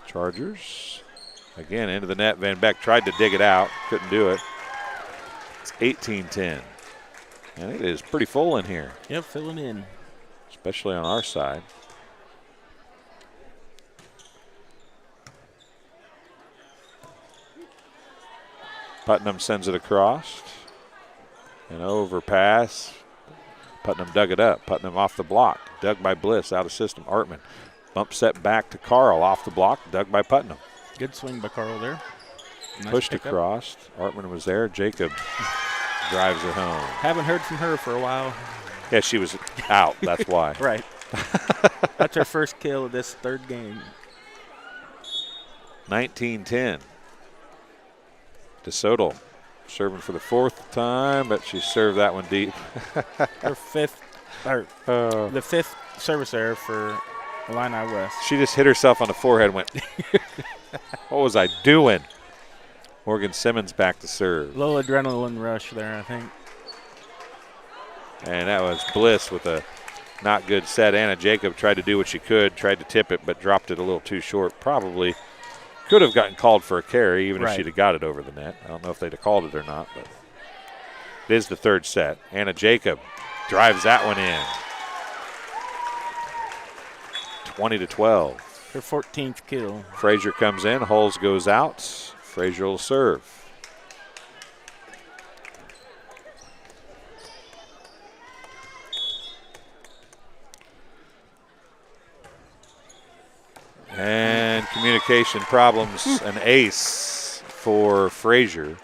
Chargers. Again, into the net. Van Beck tried to dig it out. Couldn't do it. It's 18-10. And it is pretty full in here. Yep, filling in. Especially on our side. Putnam sends it across. An overpass. Putnam dug it up. Putnam off the block. Dug by Bliss, out of system. Artman. Bump set back to Carl. Off the block. Dug by Putnam. Good swing by Carl there. Nice pushed pickup. Across. Artman was there. Jacob drives it home. Haven't heard from her for a while. Yeah, she was out. That's why. Right. That's her first kill of this 3rd game. 19-10. DeSoto serving for the 4th time, but she served that one deep. Her 5th, or the 5th service error for Illini West. She just hit herself on the forehead and went, what was I doing? Morgan Simmons back to serve. Little adrenaline rush there, I think. And that was Bliss with a not good set. Anna Jacob tried to do what she could, tried to tip it, but dropped it a little too short. Probably could have gotten called for a carry even if she'd have got it over the net. I don't know if they'd have called it or not, but it is the 3rd set. Anna Jacob drives that one in. 20-12. Her 14th kill. Frazier comes in, Hulls goes out. Frazier will serve. And communication problems, an ace for Frazier.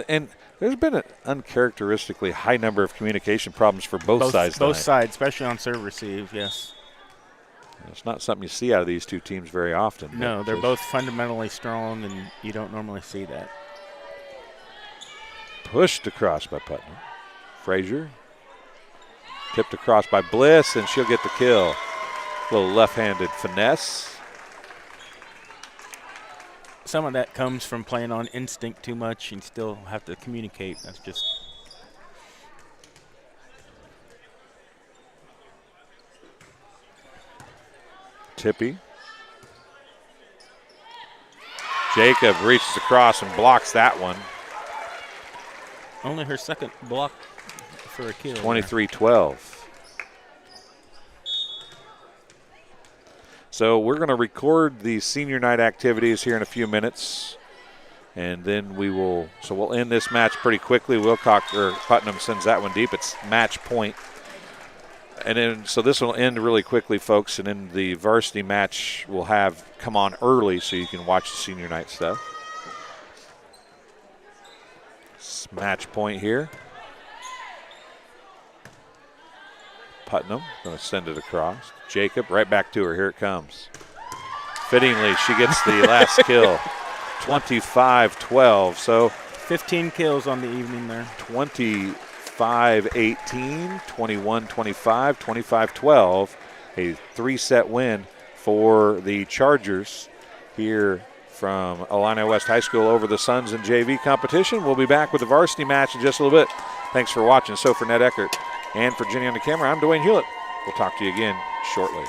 And there's been an uncharacteristically high number of communication problems for both sides tonight. Both sides, especially on serve receive, yes. It's not something you see out of these two teams very often. No, they're both fundamentally strong, and you don't normally see that. Pushed across by Putnam. Frazier tipped across by Bliss, and she'll get the kill. A little left-handed finesse. some of that comes from playing on instinct too much and still have to communicate. That's just. Tippy. Jacob reaches across and blocks that one. Only her second block for a kill. 23-12. So we're going to record the senior night activities here in a few minutes. And then we'll end this match pretty quickly. Putnam sends that one deep. It's match point. And then, so this will end really quickly, folks. And then the varsity match will come on early so you can watch the senior night stuff. It's match point here. Putnam going to send it across. Jacob right back to her. Here it comes. Fittingly, she gets the last kill. 25-12. So 15 kills on the evening there. 25-18, 21-25, 25-12. A 3-set win for the Chargers here from Illini West High School over the Suns in JV competition. We'll be back with the varsity match in just a little bit. Thanks for watching. So for Ned Eckert and for Jenny on the camera, I'm Dwayne Hulett. We'll talk to you again shortly.